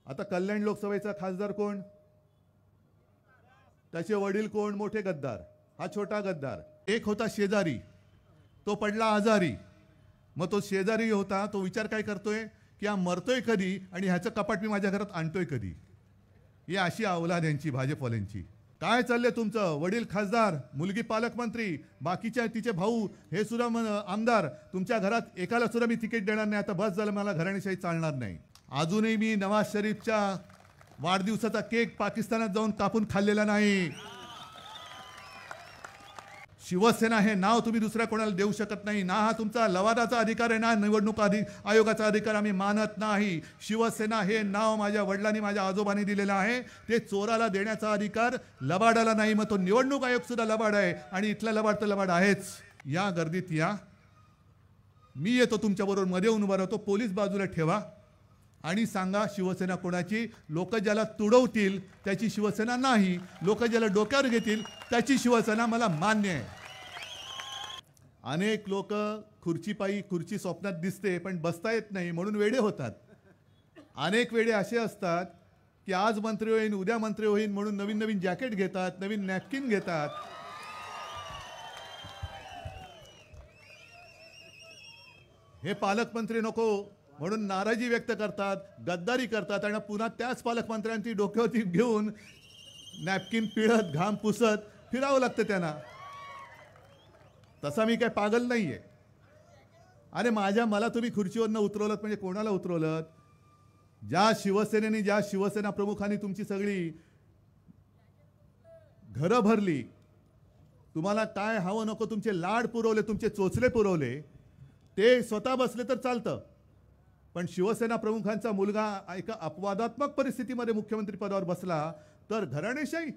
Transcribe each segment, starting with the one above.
आता कल्याण लोकसभेचा खासदार कोण? त्याचे वडील कोण? मोठे गद्दार, हा छोटा गद्दार. एक होता शेजारी, तो पडला आजारी. मग तो शेजारी होता, तो विचार काय करतोय की हा मरतोय कधी आणि ह्याचं कपाट मी माझ्या घरात आणतोय कधी. ही अशी अवलाद यांची, भाजपवाल्यांची. काय चाललंय तुमचं? वडील खासदार, मुलगी पालकमंत्री, बाकीच्या तिचे भाऊ हे सुद्धा आमदार. तुमच्या घरात एकाला सुद्धा मी तिकीट देणार नाही. आता बस झालं, मला घराणेशाही चालणार नाही. अजूनही मी नवाज शरीफच्या वाढदिवसाचा केक पाकिस्तानात जाऊन कापून खाल्लेला नाही. शिवसेना हे नाव तुम्ही दुसऱ्या कोणाला देऊ शकत नाही. ना हा तुमचा लवादाचा अधिकार आहे, ना निवडणूक आयोगाचा अधिकार आम्ही मानत नाही. शिवसेना हे नाव माझ्या वडिलांनी, माझ्या आजोबांनी दिलेलं आहे. ते चोराला देण्याचा अधिकार लबाडाला नाही. मग तो निवडणूक आयोग सुद्धा लबाड आहे आणि इथला लबाड तर लबाड आहेच. या गर्दीत या, मी येतो तुमच्याबरोबर, मध्ये येऊन उभा राहतो. पोलीस बाजूला ठेवा आणि सांगा शिवसेना कोणाची. लोक ज्याला तुडवतील त्याची शिवसेना नाही, लोक ज्याला डोक्यावर घेतील त्याची शिवसेना मला मान्य आहे. अनेक लोक खुर्चीपायी, खुर्ची स्वप्नात दिसते पण बसता येत नाही म्हणून वेडे होतात. अनेक वेडे असे असतात की आज मंत्री होईन, उद्या मंत्री होईन म्हणून नवीन नवीन जॅकेट घेतात, नवीन नॅपकिन घेतात. हे पालकमंत्री नको म्हणून नाराजी व्यक्त करतात, गद्दारी करतात आणि पुन्हा त्याच पालकमंत्र्यांची डोक्यावरती घेऊन नॅपकिन पिळत, घाम पुसत फिरावं लागतं त्यांना. तसा मी काय पागल नाहीये. अरे मला तुम्ही खुर्चीवरनं उतरवलं म्हणजे कोणाला उतरवलं? ज्या शिवसेनेने, ज्या शिवसेना प्रमुखांनी तुमची सगळी घरं भरली, तुम्हाला काय हवं नको तुमचे लाड पुरवले, तुमचे चोचले पुरवले, ते स्वतः बसले तर चालतं. पण शिवसेना प्रमुखांचा मुलगा एका अपवादात्मक परिस्थितीमध्ये मुख्यमंत्री पदावर बसला तर घराणेशाही,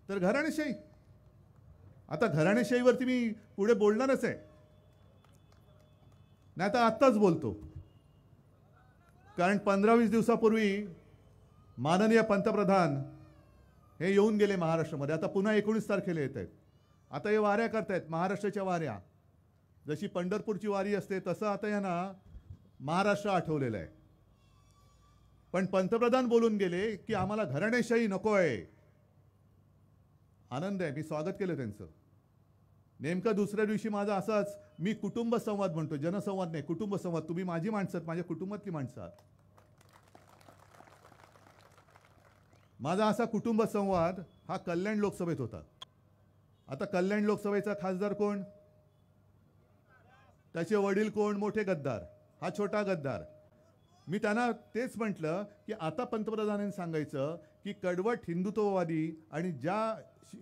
तर घराणेशाही. आता घराणेशाहीवरती मी पुढे बोलणारच आहे, नाही तर आत्ताच बोलतो. कारण 15-20 दिवसापूर्वी माननीय पंतप्रधान हे येऊन गेले महाराष्ट्रामध्ये. आता पुन्हा 19 तारखेला येत आहेत. आता हे वाऱ्या करतायत, महाराष्ट्राच्या वाऱ्या. जशी पंढरपूरची वारी असते तसं आता यांना महाराष्ट्र आठवलेलं आहे. पण पंतप्रधान बोलून गेले की आम्हाला घराणेशाही नको आहे. आनंद आहे, मी स्वागत केलं त्यांचं. नेमकं दुसऱ्या दिवशी माझा असाच, मी कुटुंब संवाद म्हणतो, जनसंवाद नाही, कुटुंब संवाद. तुम्ही माझी माणसं आहात, माझ्या कुटुंबातली माणसं आहात. माझा असा कुटुंब संवाद हा कल्याण लोकसभेत होता. आता कल्याण लोकसभेचा खासदार कोण? त्याचे वडील कोण? मोठे गद्दार, हा छोटा गद्दार. मी त्यांना तेच म्हटलं की आता पंतप्रधानांनी सांगायचं की कडवट हिंदुत्ववादी आणि ज्या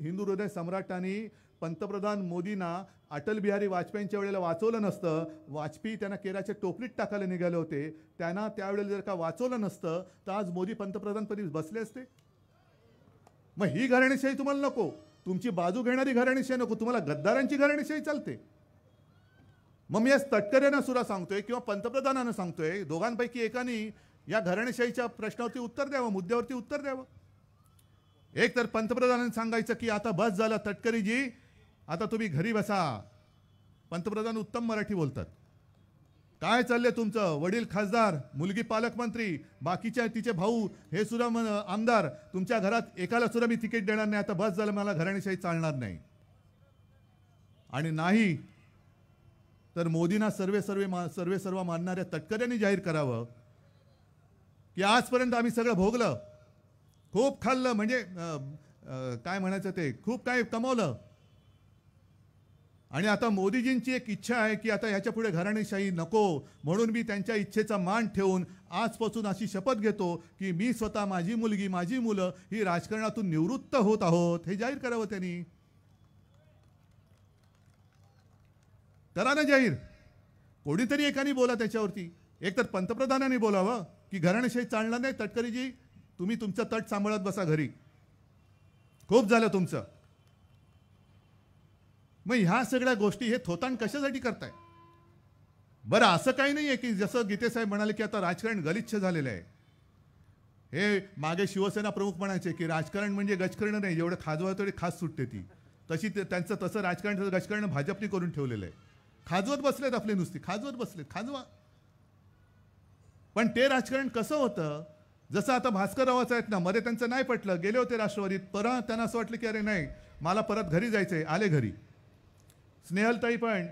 हिंदू हृदय सम्राटांनी पंतप्रधान मोदींना अटल बिहारी वाजपेयींच्या वेळेला वाचवलं नसतं, वाजपेयी त्यांना केराच्या टोपलीत टाकायला निघाले होते, त्यांना त्यावेळेला जर का वाचवलं नसतं तर आज मोदी पंतप्रधानपदी बसले असते. मग ही घराणेशाही तुम्हाला नको, तुमची बाजू घेणारी घराणेशाही नको, तुम्हाला गद्दारांची घराणेशाही चालते. मग मी आज तटकरेंना सुद्धा सांगतोय किंवा पंतप्रधानांना सांगतोय, दोघांपैकी एकाने या घराणेशाहीच्या प्रश्नावरती उत्तर द्यावं, मुद्द्यावरती उत्तर द्यावं. एक तर पंतप्रधानांनी सांगायचं की आता बस झालं तटकरेजी, आता तुम्ही घरी बसा. पंतप्रधान उत्तम मराठी बोलतात. काय चाललंय तुमचं? वडील खासदार, मुलगी पालकमंत्री, बाकीच्या तिचे भाऊ हे सुद्धा आमदार. तुमच्या घरात एकाला सुद्धा मी तिकीट देणार नाही. आता बस झालं, मला घराणेशाही चालणार नाही. आणि नाही तर मोदींना सर्व मानणाऱ्या तटकऱ्यांनी जाहीर करावं की आजपर्यंत आम्ही सगळं भोगलं, खूप खाल्लं, म्हणजे काय म्हणायचं ते, खूप काय कमावलं. आणि आता मोदीजींची एक इच्छा आहे की आता ह्याच्या पुढे घराणेशाही नको, म्हणून मी त्यांच्या इच्छेचा मान ठेवून आजपासून अशी शपथ घेतो की मी स्वतः, माझी मुलगी, माझी मुलं ही राजकारणातून निवृत्त होत आहोत. हे जाहीर करावं त्यांनी. करा ना जाहीर. कोणीतरी एकाने बोला त्याच्यावरती. एक तर पंतप्रधानांनी बोलावं की घराणेशाही चालणार नाही, तटकरीजी तुम्ही तुमचं तट सांभाळत बसा घरी, खूप झालं तुमचं. मग ह्या सगळ्या गोष्टी हे थोतांड कशासाठी करताय? बरं, असं काही नाही आहे की जसं गीतेसाहेब म्हणाले की आता राजकारण गलिच्छ झालेलं आहे. हे मागे शिवसेना प्रमुख म्हणायचे की राजकारण म्हणजे गजकरणं नाही, जेवढं खाजवा तेवढी खास सुटते ती. तशी त्यांचं तसं राजकारण, गजकरण भाजपने करून ठेवलेलं आहे. खाजवत बसलेत आपले, नुसती खाजवत बसलेत, खाजवा. पण ते राजकारण कसं होतं, जसं आता भास्कररावाचं आहेत ना, मध्ये त्यांचं नाही पटलं, गेले होते राष्ट्रवादीत, परत त्यांना असं वाटलं की अरे नाही, मला परत घरी जायचंय, आले घरी. स्नेहलताई पण,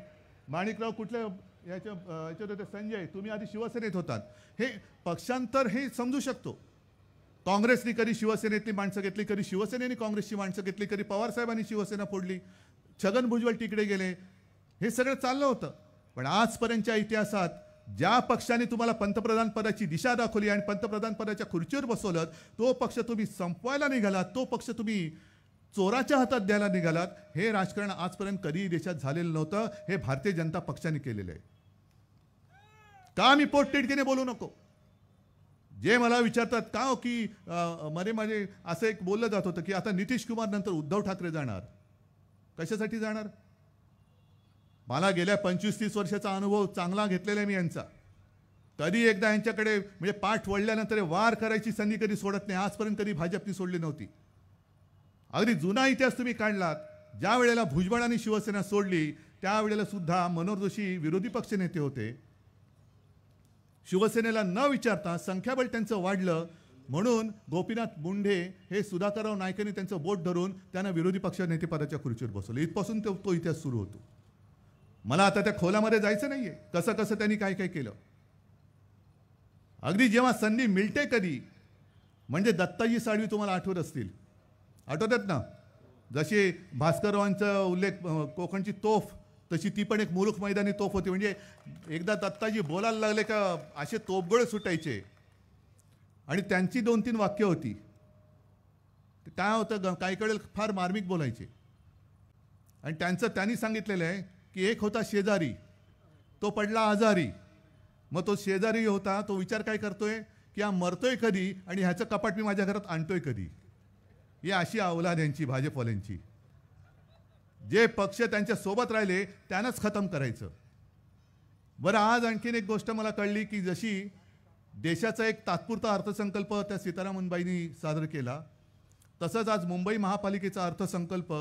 माणिकराव कुठल्या याच्यात होते, संजय, तुम्ही आधी शिवसेनेत होतात. हे पक्षांतर हे समजू शकतो. काँग्रेसने कधी शिवसेनेतली माणसं घेतली, कधी शिवसेनेने काँग्रेसची माणसं घेतली, कधी पवारसाहेबांनी शिवसेना फोडली, छगन भुजबळ तिकडे गेले, हे सगळं चाललं होतं. पण आजपर्यंतच्या इतिहासात ज्या पक्षाने तुम्हाला पंतप्रधान पदाची दिशा दाखवली आणि पंतप्रधान पदाच्या खुर्चीवर बसवलं, तो पक्ष तुम्ही संपवायला निघालात, तो पक्ष तुम्ही चोराच्या हातात द्यायला निघालात. हे राजकारण आजपर्यंत कधीही देशात झालेलं नव्हतं. हे भारतीय जनता पक्षाने केलेलं आहे. का मी पोटतिडकीने बोलू नको? जे मला विचारतात का हो की मध्ये असं एक बोललं जात होतं की आता नितीश कुमार नंतर उद्धव ठाकरे जाणार. कशासाठी जाणार? मला गेल्या 25-30 वर्षाचा अनुभव चांगला घेतलेला आहे मी यांचा. कधी एकदा यांच्याकडे म्हणजे पाठ वळल्यानंतर वार करायची संधी कधी सोडत नाही. आजपर्यंत कधी भाजपनी सोडली नव्हती. अगदी जुना इतिहास तुम्ही काढलात, ज्या वेळेला भुजबळांनी शिवसेना सोडली त्यावेळेला सुद्धा मनोहर जोशी विरोधी पक्षनेते होते. शिवसेनेला न विचारता संख्याबळ त्यांचं वाढलं म्हणून गोपीनाथ मुंडे हे सुधाकरराव नायकांनी त्यांचं बोट धरून त्यांना विरोधी पक्ष नेतेपदाच्या खुर्चीवर बसवलं. इथपासून तो इतिहास सुरू होतो. मला आता त्या खोलामध्ये जायचं नाहीये कसं कसं त्यांनी काय काय केलं. अगदी जेव्हा संधी मिळते कधी, म्हणजे दत्ताजी साळवी तुम्हाला आठवत असतील, आठवतात ना, जशी भास्कररावांचा उल्लेख कोकणची तोफ, तशी ती पण एक मुलुख मैदानी तोफ होती. म्हणजे एकदा दत्ताजी बोलायला लागले का असे तोफगोळे सुटायचे आणि त्यांची 2-3 वाक्य होती. काय होतं, काही कळेल फार मार्मिक बोलायचे. आणि त्यांनी सांगितलेलं आहे की एक होता शेजारी, तो पडला आजारी. मग तो शेजारी होता, तो विचार काय करतोय की हा मरतोय कधी आणि ह्याचं कपाट मी माझ्या घरात आणतोय कधी. ही अशी अवलाद यांची, भाजपवाल्यांची. जे पक्ष त्यांच्या सोबत राहिले त्यांनाच खतम करायचं. बरं, आज आणखीन एक गोष्ट मला कळली की जशी देशाचा एक तात्पुरता अर्थसंकल्प त्या सीतारामनबाईंनी सादर केला, तसंच आज मुंबई महापालिकेचा अर्थसंकल्प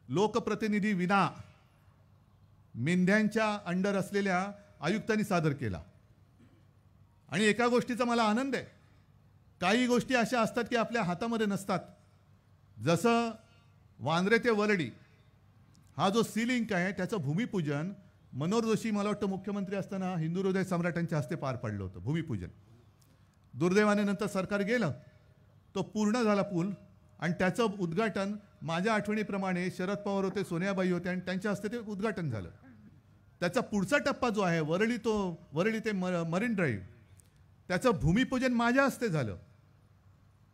लोकप्रतिनिधी विना मेंढ्यांच्या अंडर असलेल्या आयुक्तांनी सादर केला. आणि एका गोष्टीचा मला आनंद आहे, काही गोष्टी अशा असतात की आपल्या हातामध्ये नसतात. जसं वांद्रे ते वरळी हा जो सी लिंक आहे त्याचं भूमिपूजन मनोहर जोशी मला वाटतं मुख्यमंत्री असताना हिंदू हृदय सम्राटांच्या हस्ते पार पडलं होतं भूमिपूजन. दुर्दैवाने नंतर सरकार गेलं, तो पूर्ण झाला पूल आणि त्याचं उद्घाटन माझ्या आठवणीप्रमाणे शरद पवार होते, सोनियाबाई होते आणि त्यांच्या हस्ते ते उद्घाटन झालं. त्याचा पुढचा टप्पा जो आहे वरळी ते मरीन ड्राईव्ह, त्याचं भूमिपूजन माझ्या हस्ते झालं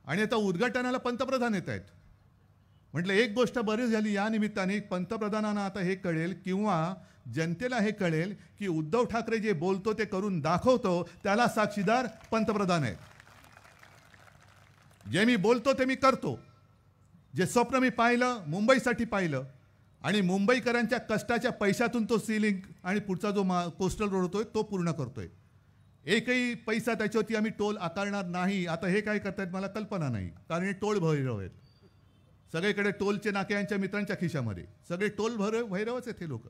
आणि आता उद्घाटनाला पंतप्रधान येत आहेत. म्हटलं एक गोष्ट बरी झाली या निमित्ताने, पंतप्रधानांना आता हे कळेल किंवा जनतेला हे कळेल की उद्धव ठाकरे जे बोलतो ते करून दाखवतो त्याला साक्षीदार पंतप्रधान आहेत. जे मी बोलतो ते मी करतो. जे स्वप्न मी पाहिलं, मुंबईसाठी पाहिलं आणि मुंबईकरांच्या कष्टाच्या पैशातून तो सी लिंक आणि पुढचा जो कोस्टल रोड होतोय तो पूर्ण करतोय. एकही पैसा त्याच्यावरती आम्ही टोल आकारणार नाही. आता हे काय करतायत मला कल्पना नाही, कारण हे टोल भैरव आहेत. सगळीकडे टोलचे नाके यांच्या मित्रांच्या खिशामध्ये, सगळे टोल भैरवच आहेत हे लोक.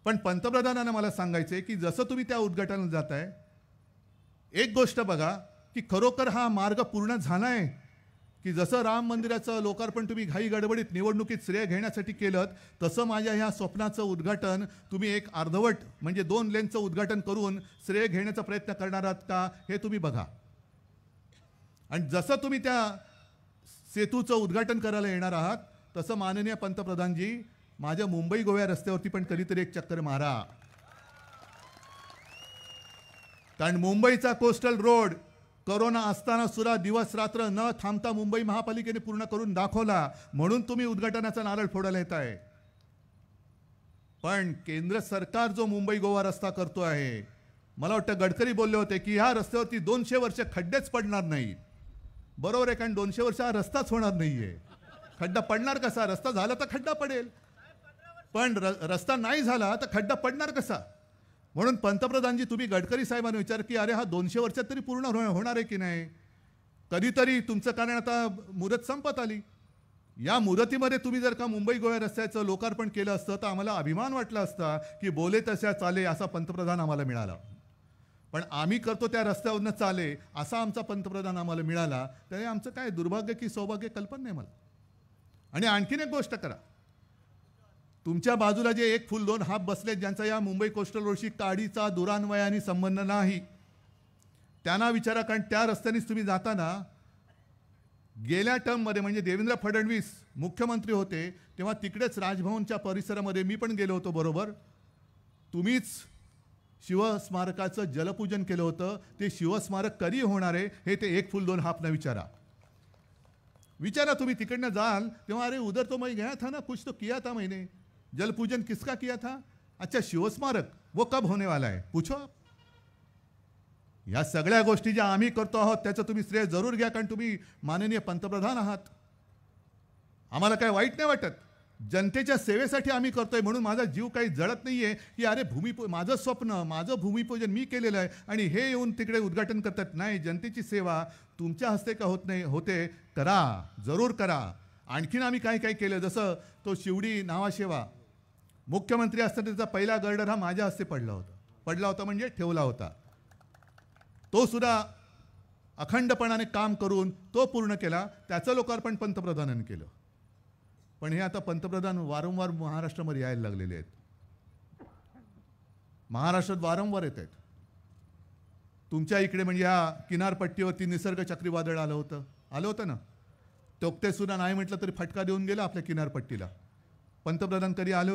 पण पंतप्रधानांना मला सांगायचंय की जसं तुम्ही त्या उद्घाटनाला जाताय, एक गोष्ट बघा की खरोखर हा मार्ग पूर्ण झालाय की जसं राम मंदिराचं लोकार्पण तुम्ही घाई गडबडीत निवडणुकीत श्रेय घेण्यासाठी केलं, तसं माझ्या ह्या स्वप्नाचं उद्घाटन तुम्ही एक अर्धवट म्हणजे 2 लेनचं उद्घाटन करून श्रेय घेण्याचा प्रयत्न करणार आहात का हे तुम्ही बघा. आणि जसं तुम्ही त्या सेतूचं उद्घाटन करायला येणार आहात तसं माननीय पंतप्रधानजी माझ्या मुंबई गोवा रस्त्यावरती पण कधीतरी एक चक्कर मारा. कारण मुंबईचा कोस्टल रोड कोरोना असताना सुद्धा दिवस रात्र न थांबता मुंबई महापालिकेने पूर्ण करून दाखवला, म्हणून तुम्ही उद्घाटनाचा नारळ फोडायला येत आहे. पण केंद्र सरकार जो मुंबई गोवा रस्ता करतो आहे, मला वाटतं गडकरी बोलले होते की ह्या रस्त्यावरती 200 वर्ष खड्डेच पडणार नाहीत. बरोबर आहे, कारण 200 वर्ष हा रस्ताच होणार नाहीये. खड्डा पडणार कसा? रस्ता झाला तर खड्डा पडेल, पण रस्ता नाही झाला तर खड्डा पडणार कसा? म्हणून पंतप्रधानजी तुम्ही गडकरी साहेबांना विचार की अरे हा 200 वर्षात तरी पूर्ण होणार आहे की नाही. कधीतरी तुमचं, कारण आता मुदत संपत आली, या मुदतीमध्ये तुम्ही जर का मुंबई गोवा रस्त्याचं लोकार्पण केलं असतं तर आम्हाला अभिमान वाटला असता की बोले तशा चाले असा पंतप्रधान आम्हाला मिळाला. पण आम्ही करतो त्या रस्त्यावरनं चाले असा आमचा पंतप्रधान आम्हाला मिळाला, तर आमचं काय दुर्भाग्य की सौभाग्य कल्पना नाही मला. आणि आणखीन एक गोष्ट करा, तुमच्या बाजूला जे एक फुल दोन हात बसले, ज्यांचा या मुंबई कोस्टल रोडशी काडीचा दुरान्वयाने संबंध नाही, त्यांना विचारा. कारण त्या रस्त्यानेच तुम्ही जाताना गेल्या टर्ममध्ये म्हणजे देवेंद्र फडणवीस मुख्यमंत्री होते तेव्हा तिकडेच राजभवनच्या परिसरामध्ये मी पण गेलो होतो बरोबर. तुम्हीच शिवस्मारकाचं जलपूजन केलं होतं. ते शिवस्मारक कधी होणार आहे हे ते एक फुल दोन हापना विचारा तुम्ही तिकडनं जाल तेव्हा. अरे उधर तो मैं गया था ना, कुछ तो किया था मैंने, जलपूजन किसका किया था, अच्छा शिवस्मारक, वो कब होने वाला है, पूछो आप. या सगळ्या गोष्टी ज्या आम्ही करतो आहोत त्याचं तुम्ही श्रेय जरूर घ्या, कारण तुम्ही माननीय पंतप्रधान आहात. आम्हाला काय वाईट नाही वाटत, जनतेच्या सेवेसाठी आम्ही करतोय म्हणून माझा जीव काही जळत नाहीये की अरे माझं स्वप्न, माझं भूमिपूजन मी केलेलं आहे आणि हे येऊन तिकडे उद्घाटन करतात. नाही, जनतेची सेवा तुमच्या हस्ते का होत नाही, होते, करा, जरूर करा. आणखीन आम्ही काय काय केलं, जसं तो शिवडी नावाशेवा मुख्यमंत्री असताना त्याचा पहिला गर्डर हा माझ्या हस्ते पडला होता म्हणजे ठेवला होता. तो सुद्धा अखंडपणाने काम करून तो पूर्ण केला. त्याचं लोकार्पण पंतप्रधानांनी केलं. पण हे आता पंतप्रधान वारंवार महाराष्ट्रामध्ये यायला लागलेले आहेत. महाराष्ट्रात वारंवार येत आहेत. तुमच्या इकडे म्हणजे ह्या किनारपट्टीवरती निसर्ग चक्रीवादळ आलं होतं ना. तोक्ते सुद्धा नाही म्हटलं तरी फटका देऊन गेला आपल्या किनारपट्टीला. पंतप्रधान कधी आले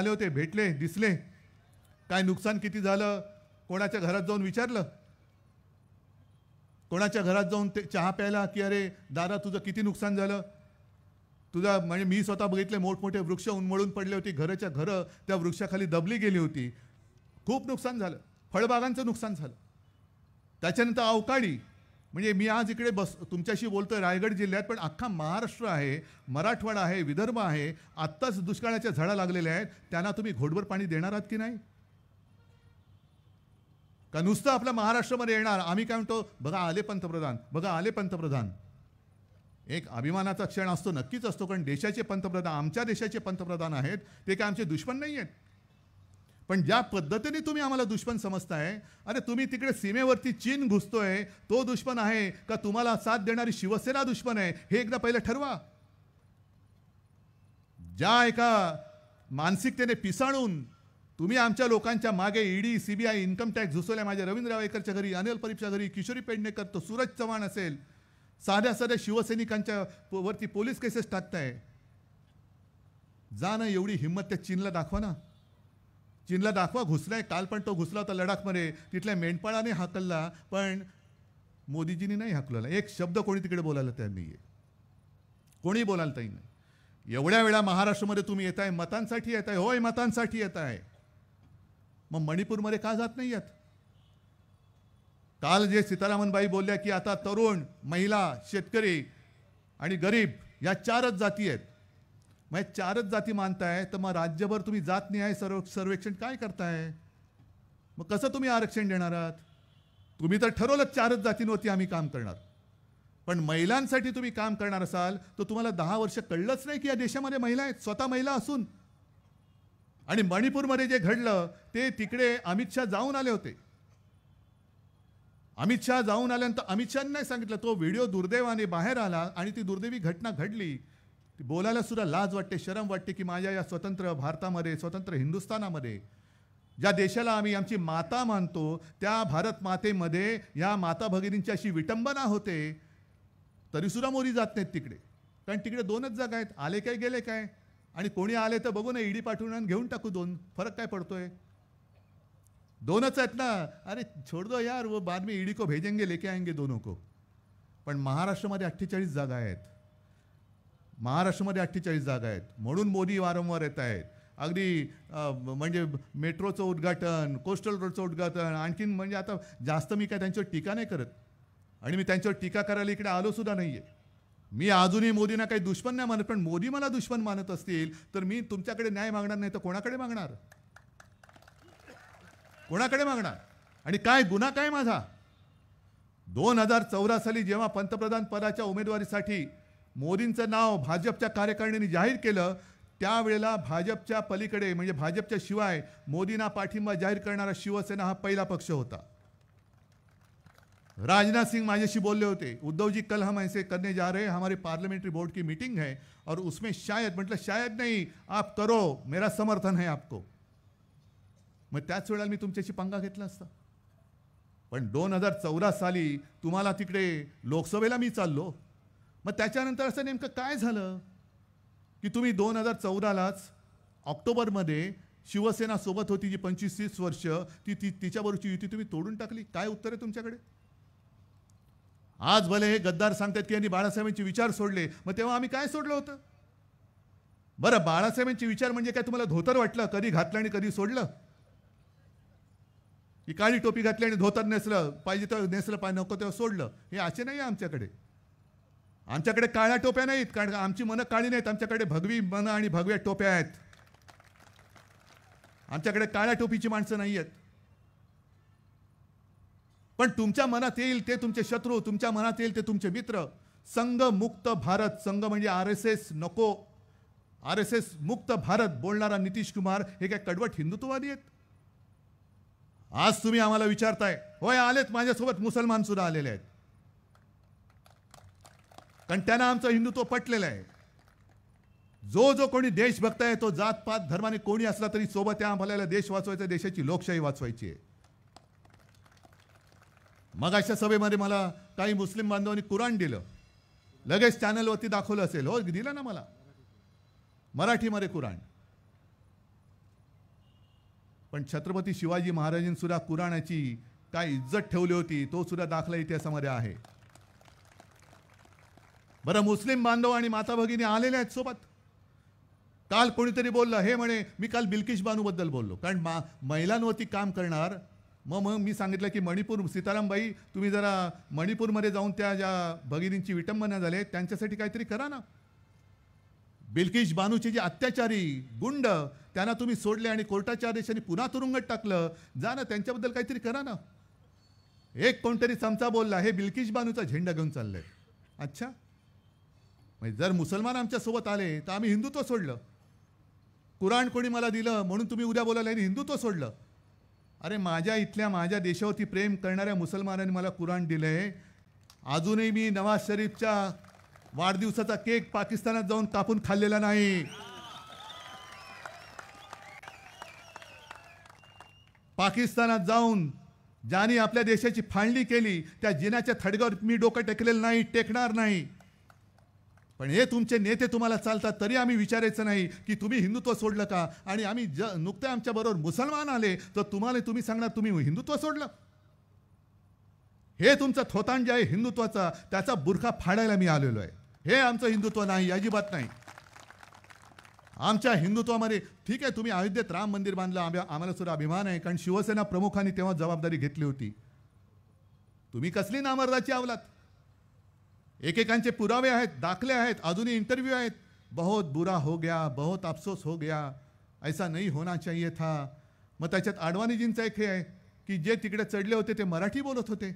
होते, भेटले, दिसले, काय नुकसान किती झालं, कोणाच्या घरात जाऊन विचारलं, कोणाच्या घरात जाऊन ते चहा प्यायला की अरे दादा तुझं किती नुकसान झालं, तुझा म्हणजे मी स्वतः बघितले मोठमोठे वृक्ष उन्मळून पडले होते, घरं त्या वृक्षाखाली दबली गेली होती, खूप नुकसान झालं, फळबागांचं नुकसान झालं. त्याच्यानंतर अवकाळी, म्हणजे मी आज इकडे तुमच्याशी बोलतोय रायगड जिल्ह्यात, पण अख्खा महाराष्ट्र आहे, मराठवाडा आहे, विदर्भ आहे, आत्ताच दुष्काळाच्या झळा लागलेल्या आहेत. त्यांना तुम्ही घोटभर पाणी देणार आहात की नाही, का नुसतं आपल्या महाराष्ट्रामध्ये येणार. आम्ही काय म्हणतो, बघा आले पंतप्रधान. एक अभिमानाचा क्षण असतो, नक्कीच असतो, कारण देशाचे पंतप्रधान, आमच्या देशाचे पंतप्रधान आहेत, ते काय आमचे दुश्मन नाही आहेत. पण ज्या पद्धतीने तुम्ही आम्हाला दुश्मन समजताय, अरे तुम्ही तिकडे सीमेवरती चीन घुसतोय, तो दुश्मन आहे का तुम्हाला साथ देणारी शिवसेना दुश्मन आहे, हे एकदा पहिलं ठरवा. ज्या एका मानसिकतेने पिसाळून तुम्ही आमच्या लोकांच्या मागे ईडी, सीबीआय, इन्कम टॅक्स घुसवल्या, माझ्या रवींद्र वायकरच्या घरी, अनिल परीपच्या घरी, किशोरी पेडणेकर, तो सूरज चव्हाण असेल, साध्या शिवसैनिकांच्या वरती पोलीस केसेस टाकताय. जा ना, एवढी हिंमत त्या चीनला दाखवा ना. चीनला दाखवा, घुसलाय, काल पण तो घुसला होता लडाखमध्ये, तिथल्या मेंढपाळाने हाकलला, पण मोदीजींनी नाही हाकलला. एक शब्द कोणी तिकडे बोलायला तयार नाहीये, कोणी बोलायला तयार नाही. एवढ्या वेळा महाराष्ट्रामध्ये तुम्ही येताय, मतांसाठी येताय, होय मतांसाठी येताय, मग मणिपूरमध्ये का जात नाही आहेत? काल जे सीतारामनबाई बोलल्या की आता तरुण, महिला, शेतकरी आणि गरीब या चारच जाती आहेत. मग चारच जाती मानताय, तर मग राज्यभर तुम्ही जात न्याय सर्वेक्षण काय करताय? मग कसं तुम्ही आरक्षण देणार आहात? तुम्ही तर ठरवलं चारच जातींवरती आम्ही काम करणार, पण महिलांसाठी तुम्ही काम करणार असाल तर तुम्हाला 10 वर्ष कळलंच नाही की या देशामध्ये महिला आहेत, स्वतः महिला असून. आणि मणिपूरमध्ये जे घडलं ते तिकडे अमित शहा जाऊन आले होते. अमित शहा जाऊन आल्यानंतर अमित शहाने नाही सांगितलं, तो व्हिडिओ दुर्दैवाने बाहेर आला आणि ती दुर्दैवी घटना घडली. ती बोलायला सुद्धा लाज वाटते, शरम वाटते की माझ्या या स्वतंत्र भारतामध्ये, स्वतंत्र हिंदुस्थानामध्ये, ज्या देशाला आम्ही आमची माता मानतो, त्या भारत मातेमध्ये या माता भगिनींची अशी विटंबना होते, तरी सुद्धा मोदी जात नाहीत तिकडे. कारण तिकडे 2च जागा आहेत, आले काय गेले काय. आणि कोणी आले तर बघू ना, ईडी पाठवून आणि घेऊन टाकू 2, फरक काय पडतोय? 2च आहेत ना. अरे छोड़ दो यार, वो बाद में ईडी को भेजेंगे, लेके आएंगे दोनों को. पण महाराष्ट्रामध्ये 48 जागा आहेत, महाराष्ट्रामध्ये 48 जागा आहेत. म्हणून मोदी वारंवार येत आहेत. अगदी म्हणजे मेट्रोचं उद्घाटन, कोस्टल रोडचं उद्घाटन, आणखीन म्हणजे आता जास्त मी काय त्यांच्यावर टीका नाही करत आणि मी त्यांच्यावर टीका करायला इकडे आलो सुद्धा नाहीये. मी अजूनही मोदींना काही दुश्मन नाही मानत, पण मोदी मला दुश्मन मानत असतील तर मी तुमच्याकडे न्याय मागणार नाही तर कोणाकडे मागणार? कोणाकडे मागणार? आणि काय गुन्हा काय माझा? 2014 साली जेव्हा पंतप्रधान पदाच्या उमेदवारीसाठी मोदींचं नाव भाजपच्या कार्यकारिणीने जाहीर केलं, त्यावेळेला भाजपच्या पलीकडे म्हणजे भाजपच्या शिवाय मोदींना पाठिंबा जाहीर करणारा शिवसेना हा पहिला पक्ष होता. राजनाथ सिंह माझ्याशी बोलले होते, उद्धव जी कल हम ऐसे करने जा रहे हैं, हमारे पार्लियामेंट्री बोर्ड की मीटिंग है और उसमें शायद, मतलब शायद नहीं, आप करो, मेरा समर्थन है आपको. मग त्याच वेळेला मी तुमच्याशी पंगा घेतला असता. पण 2014 साली तुम्हाला तिकडे लोकसभेला मी चाललो. मग त्याच्यानंतर असं नेमकं काय झालं की तुम्ही 2014लाच ऑक्टोबरमध्ये शिवसेना सोबत होती जी 25-30 वर्ष तिच्याबरोबरची युती तुम्ही तोडून टाकली. काय उत्तर आहे तुमच्याकडे? आज भले हे गद्दार सांगतात की यांनी बाळासाहेबांचे विचार सोडले. मग तेव्हा आम्ही काय सोडलं होतं? बरं, बाळासाहेबांचे विचार म्हणजे काय तुम्हाला धोतर वाटलं? कधी घातलं आणि कधी सोडलं? की काळी टोपी घातली आणि धोतर नेसलं, पाहिजे तेव्हा नेसलं, पाहिजे नको तेव्हा सोडलं? हे असे नाही आहे आमच्याकडे. आमच्याकडे काळ्या टोप्या नाहीत, कारण आमची मनं काळी नाहीत. आमच्याकडे भगवी मनं आणि भगव्या टोप्या आहेत. आमच्याकडे काळ्या टोपीची माणसं नाही आहेत. पण तुमच्या मनात येईल ते तुमचे शत्रू, तुमच्या मनात येईल ते तुमचे मित्र. संघ मुक्त भारत, संघ म्हणजे RSS नको, RSS मुक्त भारत बोलणारा नितीश कुमार हे काय कडवट हिंदुत्ववादी आहेत? आज तुम्ही आम्हाला विचारताय, होय आलेत माझ्यासोबत मुसलमान सुद्धा आलेले आहेत, कारण त्यांना आमचं हिंदुत्व पटलेलं आहे. जो कोणी देशभक्त आहे तो जातपात धर्माने कोणी असला तरी सोबत त्या आम्हाला देश वाचवायचा, देशाची लोकशाही वाचवायची आहे. मग अशा सभेमध्ये मला काही मुस्लिम बांधवांनी कुराण दिलं. लगेच चॅनलवरती दाखवलं असेल, हो दिलं ना मला मराठीमध्ये कुराण. पण छत्रपती शिवाजी महाराजांनी सुद्धा कुराणाची काय इज्जत ठेवली होती तो सुद्धा दाखला इतिहासामध्ये आहे. बरं, मुस्लिम बांधव आणि माता भगिनी आलेले आहेत सोबत. काल कोणीतरी बोललं, हे म्हणे मी काल बिल्किश बानूबद्दल बोललो, कारण महिलांवरती काम करणार. मग मी सांगितलं की मणिपूर, सीतारामबाई तुम्ही जरा मणिपूरमध्ये जाऊन त्या ज्या भगिनींची विटंबना झाले त्यांच्यासाठी काहीतरी करा ना. बिल्किश बानूचे जे अत्याचारी गुंड त्यांना तुम्ही सोडले आणि कोर्टाच्या आदेशाने पुन्हा तुरुंगात टाकलं. जा ना, त्यांच्याबद्दल काहीतरी करा ना. एक कोणतरी चमचा बोलला, हे बिल्किश बानूचा झेंडा घेऊन चाललंय. अच्छा, म्हणजे जर मुसलमान आमच्या सोबत आले तर आम्ही हिंदुत्व सोडलं? कुराण कोणी मला दिलं म्हणून तुम्ही उद्या बोलायला हिंदुत्व सोडलं? अरे, माझ्या देशावरती प्रेम करणाऱ्या मुसलमानांनी मला कुराण दिलंय. अजूनही मी नवाज शरीफच्या वाढदिवसाचा केक पाकिस्तानात जाऊन कापून खाल्लेला नाही. पाकिस्तानात जाऊन ज्यांनी आपल्या देशाची फाळणी केली त्या जिनाच्या थडग्यावर मी डोकं टेकलेलं नाही, टेकणार नाही. पण हे तुमचे नेते तुम्हाला चालतात तरी आम्ही विचारायचं नाही की तुम्ही हिंदुत्व सोडलं का. आणि आम्ही नुकते आमच्या बरोबर मुसलमान आले तर तुम्ही सांगणार तुम्ही हिंदुत्व सोडलं. हे तुमचं थोतांड जे आहे हिंदुत्वाचा, त्याचा बुरखा फाडायला मी आलेलो आहे. हे आमचं हिंदुत्व नाही, अजिबात नाही. आमच्या हिंदुत्वामध्ये ठीक आहे, तुम्ही अयोध्येत राम मंदिर बांधलं, आम्हाला सुद्धा अभिमान आहे, कारण शिवसेना प्रमुखांनी तेव्हा जबाबदारी घेतली होती. तुम्ही कसली नामर्दाची आवलात? एकेकांचे पुरावे आहेत, दाखले आहेत, अजूनही इंटरव्ह्यू आहेत. बहुत बुरा हो गया, बहुत अफसोस हो गया, ऐसा नहीं होना चाहिए था. मग त्याच्यात आडवाणीजींचा एक हे आहे की जे तिकडे चढले होते ते मराठी बोलत होते.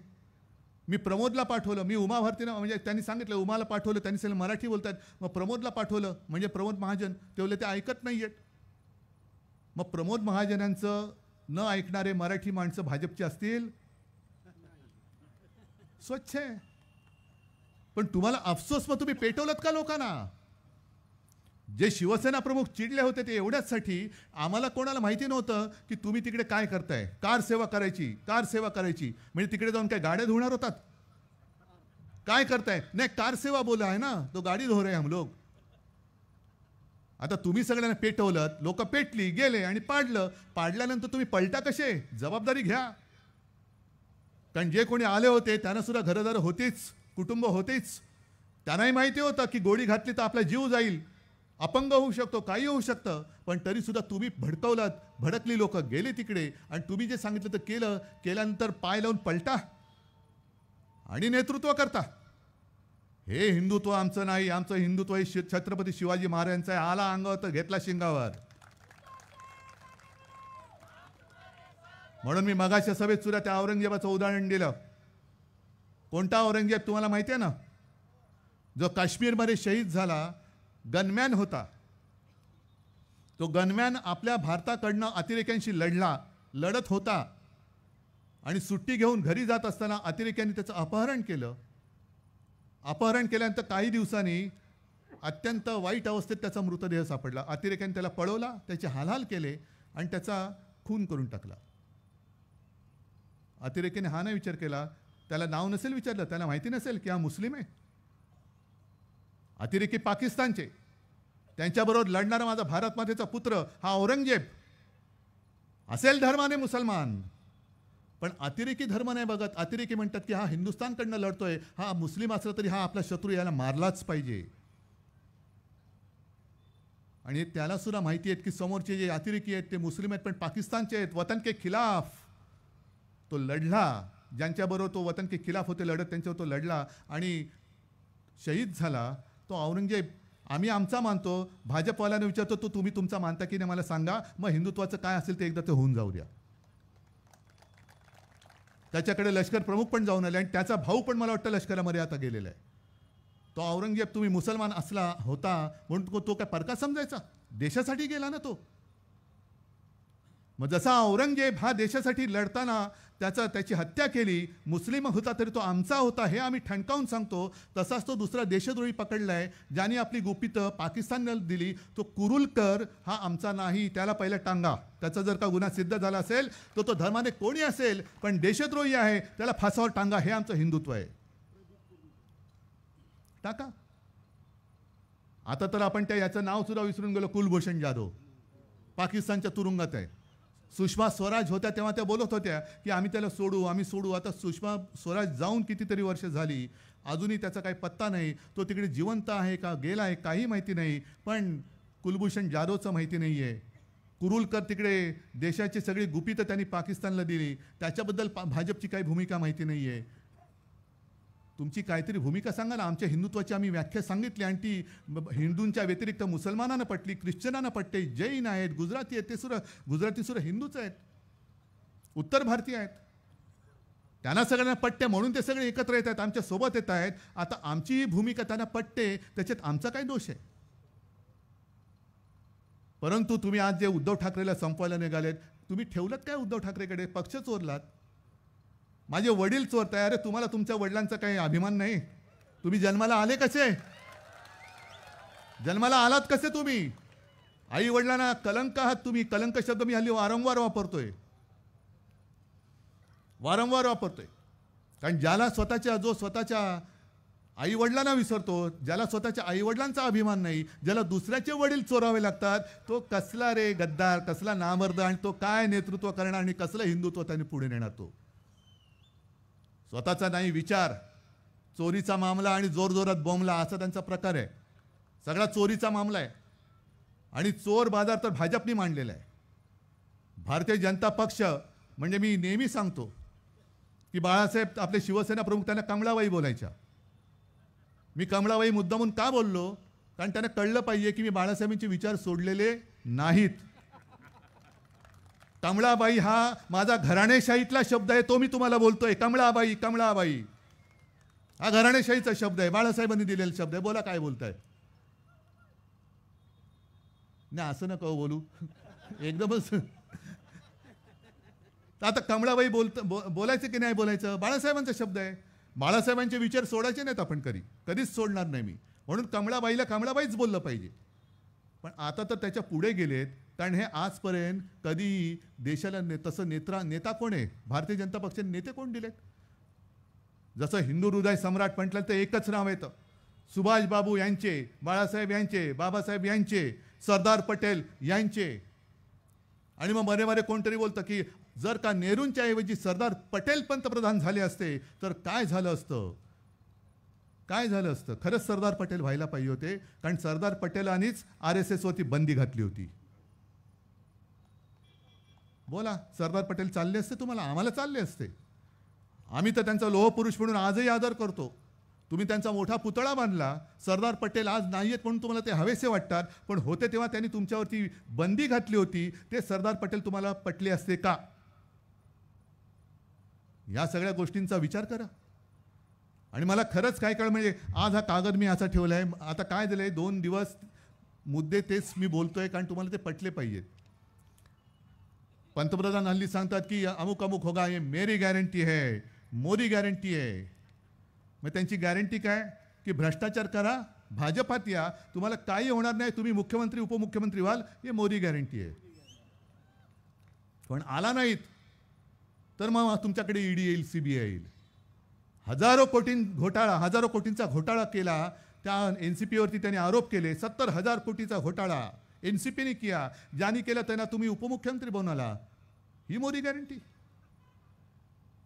मी प्रमोदला पाठवलं, मी उमा भारतीनं म्हणजे त्यांनी सांगितलं उमाला पाठवलं, त्यांनी सांगितलं मराठी बोलतात. मग प्रमोदला पाठवलं, म्हणजे प्रमोद महाजन, ते बोलले ते ऐकत नाही आहेत. मग प्रमोद महाजनांचं न ऐकणारे मराठी माणसं भाजपची असतील? स्वच्छ आहे. पण तुम्हाला अफसोस, मग तुम्ही पेटवलत का लोकांना? जे शिवसेना प्रमुख चिडले होते ते एवढ्याचसाठी, आम्हाला कोणाला माहिती नव्हतं की तुम्ही तिकडे काय करताय. कार सेवा करायची, कार सेवा करायची म्हणजे तिकडे जाऊन काय गाड्या धुणार होतात? काय करताय? नाही, कार सेवा बोला आहे ना, तो गाडी धो रहे हम लोग. आता तुम्ही सगळ्यांना पेटवलं, लोक पेटली, गेले आणि पाडलं. पाडल्यानंतर तुम्ही पलटा कसे? जबाबदारी घ्या. कारण जे कोणी आले होते त्यांना सुद्धा घरदार होतीच, कुटुंब होतेच. त्यांनाही माहिती होतं की गोळी घातली तर आपला जीव जाईल, अपंग होऊ शकतो, काही होऊ शकतं. पण तरी सुद्धा तुम्ही भडकवलात, भडकली लोक गेले तिकडे आणि तुम्ही जे सांगितलं तर केलं. केल्यानंतर पाय लावून पलटा आणि नेतृत्व करता. हे हिंदुत्व आमचं नाही. आमचं हिंदुत्व हे छत्रपती शिवाजी महाराजांचं आहे. आला अंगावर तर घेतला शिंगावर. म्हणून मी मगाच्या सभेत सुद्धा त्या औरंगजेबाचं उदाहरण दिलं. कोणता औरंगजेब तुम्हाला माहिती आहे ना? जो काश्मीरमध्ये शहीद झाला, गनमॅन होता. तो गनमॅन आपल्या भारताकडनं अतिरेक्यांशी लढत होता आणि सुट्टी घेऊन घरी जात असताना अतिरेक्यांनी त्याचं अपहरण केलं. अपहरण केल्यानंतर काही दिवसांनी अत्यंत वाईट अवस्थेत त्याचा मृतदेह सापडला. अतिरेक्यांनी त्याला पळवला, त्याचे हालहाल केले आणि त्याचा खून करून टाकला. अतिरेक्याने हा नाही विचार केला, त्याला नाव नसेल विचारलं, त्याला माहिती नसेल की हा मुस्लिम आहे. अतिरेकी पाकिस्तानचे, त्यांच्याबरोबर लढणारा माझा भारत मातेचा पुत्र हा औरंगजेब असेल धर्माने मुसलमान, पण अतिरेकी धर्म नाही बघत. अतिरेकी म्हणतात की हा हिंदुस्थानकडनं लढतोय, हा मुस्लिम असला तरी हा आपला शत्रू, याला मारलाच पाहिजे. आणि त्याला सुद्धा माहिती आहे की समोरचे जे अतिरेकी आहेत ते मुस्लिम आहेत, पण पाकिस्तानचे आहेत, वतन के खिलाफ तो लढला. ज्यांच्याबरोबर तो वतन के खिलाफ होते लढत, त्यांच्यावर तो लढला आणि शहीद झाला. तो औरंगजेब आम्ही आमचा मानतो, भाजपवाल्याने विचारतो तो तुम्ही तुमचा मानता की नाही मला सांगा, मग हिंदुत्वाचं काय असेल ते एकदा ते होऊन जाऊ द्या. त्याच्याकडे लष्कर प्रमुख पण जाऊन आले आणि त्याचा भाऊ पण मला वाटतं लष्करामध्ये आता गेलेला आहे. तो औरंगजेब तुम्ही मुसलमान असला होता म्हणून तो काय परका समजायचा? देशासाठी गेला ना तो. मग जसा औरंगजेब हा देशासाठी लढताना त्याची हत्या केली, मुस्लिम होता तरी तो आमचा होता हे आम्ही ठणकावून सांगतो, तसाच तो दुसरा देशद्रोही पकडलाय ज्याने आपली गुपितं पाकिस्तानला दिली. तो कुरुलकर हा आमचा नाही, त्याला पहिला टांगा. त्याचा जर का गुन्हा सिद्ध झाला असेल तर तो धर्माने कोणी असेल पण देशद्रोही आहे, त्याला फासावर टांगा. हे आमचं हिंदुत्व आहे. टाका. आता तर आपण याचं नाव सुद्धा विसरून गेलो. कुलभूषण जाधव पाकिस्तानच्या तुरुंगात आहे. सुषमा स्वराज होत्या तेव्हा त्या बोलत होत्या की आम्ही त्याला सोडू, आम्ही सोडू. आता सुषमा स्वराज जाऊन कितीतरी वर्ष झाली, अजूनही त्याचा काही पत्ता नाही. तो तिकडे जिवंत आहे का गेला आहे काही माहिती नाही. पण कुलभूषण जाधवचं माहिती नाही आहे. कुरुलकर तिकडे देशाची सगळी गुपितं त्यांनी पाकिस्तानला दिली, त्याच्याबद्दल भाजपची काही भूमिका माहिती नाही आहे. तुमची काहीतरी भूमिका सांगा ना. आमच्या हिंदुत्वाची आम्ही व्याख्या सांगितली आणि ती हिंदूंच्या व्यतिरिक्त मुसलमानांना पटली, ख्रिश्चनांना पटते, जैन आहेत, गुजराती आहेत, ते सुद्धा गुजराती सुद्धा हिंदूच आहेत, उत्तर भारतीय आहेत, त्यांना सगळ्यांना पटते म्हणून ते सगळे एकत्र येत आहेत, आमच्या सोबत येत आहेत. आता आमची भूमिका त्यांना पटते, त्याच्यात आमचा काय दोष आहे? परंतु तुम्ही आज जे उद्धव ठाकरेला संपवायला निघालेत, तुम्ही ठेवलत काय उद्धव ठाकरेकडे? पक्ष चोरलात. माझे वडील चोरताय. अरे तुम्हाला तुमच्या वडिलांचा काही अभिमान नाही? तुम्ही जन्माला आले कसे? जन्माला आलात कसे तुम्ही? आई वडिलांना कलंक आहात तुम्ही. कलंक शब्द मी हल्ली वारंवार वापरतोय. कारण ज्याला जो स्वतःच्या आई वडिलांना विसरतो, ज्याला स्वतःच्या आई वडिलांचा अभिमान नाही, ज्याला दुसऱ्याचे वडील चोरावे लागतात, तो कसला रे गद्दार, कसला नामर्द, आणि तो काय नेतृत्व करणार आणि कसलं हिंदुत्व त्यांनी पुढे नेणार? तो स्वतःचा नाही विचार, चोरीचा मामला आणि जोरजोरात बोंबला असा त्यांचा प्रकार आहे. सगळा चोरीचा मामला आहे आणि चोर बाजार तर भाजपने मांडलेला आहे. भारतीय जनता पक्ष म्हणजे मी नेहमी सांगतो की बाळासाहेब आपले शिवसेना प्रमुख त्यांना कमळाबाई बोलायच्या. मी कमळाबाई मुद्दामून का बोललो? कारण त्यांना कळलं पाहिजे की मी बाळासाहेबांचे विचार सोडलेले नाहीत. कमळाबाई हा माझा घराणेशाहीतला शब्द आहे, तो मी तुम्हाला बोलतोय. कमळाबाई, कमळाबाई हा घराणेशाहीचा शब्द आहे, बाळासाहेबांनी दिलेला शब्द आहे. बोला काय बोलताय? नाही असं नका बोलू एकदमच. आता कमळाबाई बोलायचं की नाही बोलायचं? बाळासाहेबांचा शब्द आहे. बाळासाहेबांचे विचार सोडायचे नाहीत आपण कधीच सोडणार नाही मी. म्हणून कमळाबाईला कमळाबाईच बोललं पाहिजे. पण आता तर त्याच्या पुढे गेलेत. कारण हे आजपर्यंत कधी देशाला तसं नेता कोण आहे? भारतीय जनता पक्षाने नेते कोण दिलेत? जसं हिंदू हृदय सम्राट म्हटलं तर एकच नाव येतं, सुभाषबाबू यांचे, बाळासाहेब यांचे, बाबासाहेब यांचे, सरदार पटेल यांचे. आणि मग मध्ये कोणतरी बोलतं की जर का नेहरूंच्या ऐवजी सरदार पटेल पंतप्रधान झाले असते तर काय झालं असतं? काय झालं असतं? खरंच सरदार पटेल व्हायला पाहिजे होते, कारण सरदार पटेलांनीच RSS वरती बंदी घातली होती. बोला, सरदार पटेल चालले असते तुम्हाला? आम्हाला चालले असते. आम्ही तर त्यांचा लोहपुरुष म्हणून आजही आदर करतो. तुम्ही त्यांचा मोठा पुतळा बांधला. सरदार पटेल आज नाही आहेत म्हणून तुम्हाला ते हवेसे वाटतात, पण होते तेव्हा त्यांनी तुमच्यावरती बंदी घातली होती. ते सरदार पटेल तुम्हाला पटले असते का? या सगळ्या गोष्टींचा विचार करा. आणि मला खरंच काय कळ म्हणजे आज हा कागद मी असा ठेवलाय. आता काय झालंय, 2 दिवस मुद्दे तेच मी बोलतोय, कारण तुम्हाला ते पटले पाहिजेत. पंतप्रधान हल्ली सांगतात की अमुक अमुक होगा, ये मेरी गॅरंटी है, मोदी गॅरंटी आहे. मग त्यांची गॅरंटी काय? की भ्रष्टाचार करा, भाजपात या, तुम्हाला काही होणार नाही, तुम्ही मुख्यमंत्री उपमुख्यमंत्री व्हाल, हे मोदी गॅरंटी आहे. पण आला नाहीत तर मग तुमच्याकडे ईडी येईल, सीबीआय येईल. हजारो कोटींचा घोटाळा केला. त्या एनसीपी वरती त्यांनी आरोप केले. 70,000 कोटीचा घोटाळा एनसीपीने किया. ज्यांनी केलं त्यांना तुम्ही उपमुख्यमंत्री बनवला. ही मोदी गॅरंटी.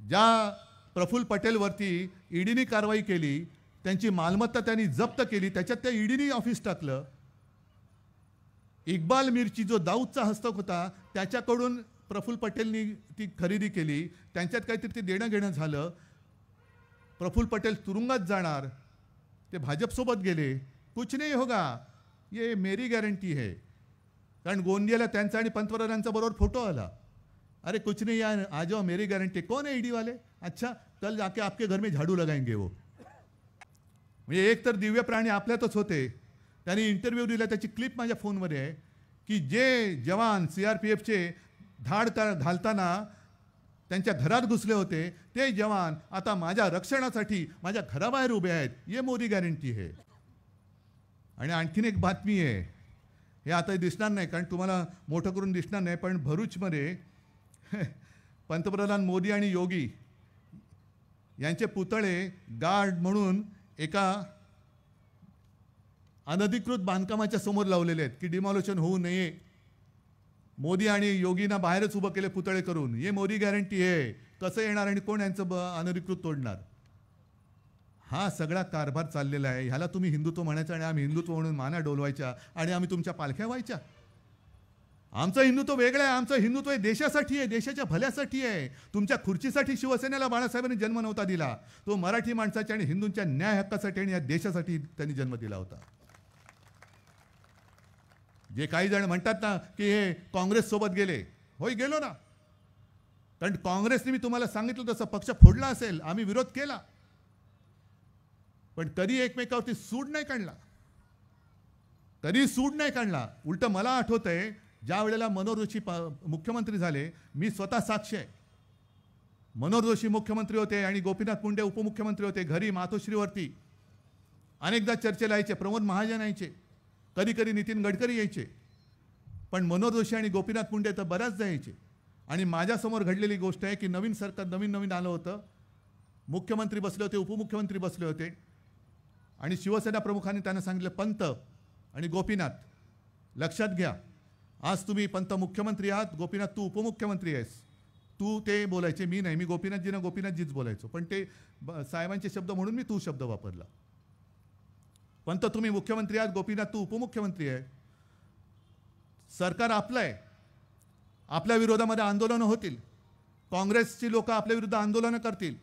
ज्या प्रफुल्ल पटेलवरती ईडीने कारवाई केली, त्यांची मालमत्ता त्यांनी जप्त केली, त्याच्यात त्या ईडीने ऑफिस टाकलं. इक्बाल मिरची जो दाऊदचा हस्तक होता, त्याच्याकडून प्रफुल्ल पटेलनी ती खरेदी केली. त्यांच्यात काहीतरी ते देणं घेणं झालं. प्रफुल्ल पटेल तुरुंगात जाणार. ते भाजपसोबत गेले. कुछ नहीं होगा, ये मेरी गॅरंटी है. कारण गोंदियाला त्यांचा आणि पंतप्रधानांचा बरोबर फोटो आला. अरे कुछ नहीं यार, आ जाओ, मेरी गारंटी. कौन है ईडी वाले? अच्छा, कल जाके आपके घर में झाडू लगाएंगे वो. म्हणजे एक तर दिव्य प्राणी आपल्यातच होते. त्यांनी इंटरव्ह्यू दिला, त्याची क्लिप माझ्या फोनमध्ये आहे, की जे जवान CRPFचे धाड घालताना त्यांच्या घरात घुसले होते, ते जवान आता माझ्या रक्षणासाठी माझ्या घराबाहेर उभे आहेत. ये मोदी गॅरंटी आहे. आणि आणखीन एक बातमी आहे, हे आता दिसणार नाही कारण तुम्हाला मोठं करून दिसणार नाही, पण भरूचमध्ये पंतप्रधान मोदी आणि योगी यांचे पुतळे गार्ड म्हणून एका अनधिकृत बांधकामाच्या समोर लावलेले आहेत की डिमॉलिशन होऊ नये. मोदी आणि योगींना बाहेरच उभं केले पुतळे करून. ये मोदी गॅरंटी आहे. कसं येणार आणि कोण यांचं अनधिकृत तोडणार? हा सगळा कारभार चाललेला आहे. ह्याला तुम्ही हिंदुत्व म्हणायचं आणि आम्ही हिंदुत्व म्हणून माना डोलवायच्या आणि आम्ही तुमच्या पालख्या व्हायच्या. आमचं हिंदुत्व वेगळं आहे. आमचं हिंदुत्व हे देशासाठी आहे, देशाच्या भल्यासाठी आहे. तुमच्या खुर्चीसाठी शिवसेनेला बाळासाहेबांनी जन्म नव्हता दिला. तो मराठी माणसाच्या आणि हिंदूंच्या न्याय हक्कासाठी आणि या देशासाठी त्यांनी जन्म दिला होता. जे काही जण म्हणतात ना की हे काँग्रेस सोबत गेले, होय गेलो ना. कारण काँग्रेसने मी तुम्हाला सांगितलं तसं पक्ष फोडला असेल, आम्ही विरोध केला, पण कधी एकमेकावरती सूड नाही काढला, कधी सूड नाही काढला. उलट मला आठवतंय ज्या वेळेला मनोहर जोशी मुख्यमंत्री झाले, मी स्वतः साक्ष आहे. मनोहर जोशी मुख्यमंत्री होते आणि गोपीनाथ मुंडे उपमुख्यमंत्री होते. घरी मातोश्रीवरती अनेकदा चर्चेला यायचे. प्रमोद महाजन यायचे, कधी कधी नितीन गडकरी यायचे, पण मनोहर जोशी आणि गोपीनाथ मुंडे तर बऱ्याचदा यायचे. आणि माझ्यासमोर घडलेली गोष्ट आहे की नवीन सरकार नवीन आलं होतं. मुख्यमंत्री बसले होते, उपमुख्यमंत्री बसले होते आणि शिवसेना प्रमुखांनी त्यांना सांगितलं, पंत आणि गोपीनाथ लक्षात घ्या, आज तुम्ही पंत मुख्यमंत्री आहात, गोपीनाथ तू उपमुख्यमंत्री आहेस. तू ते बोलायचे, मी नाही. मी गोपीनाथजीच बोलायचो, पण ते साहेबांचे शब्द म्हणून मी तू शब्द वापरला. पंत तुम्ही मुख्यमंत्री आहात, गोपीनाथ तू उपमुख्यमंत्री आहे. सरकार आपलं आहे. आपल्या विरोधामध्ये आंदोलनं होतील, काँग्रेसची लोक आपल्या विरुद्ध आंदोलनं करतील,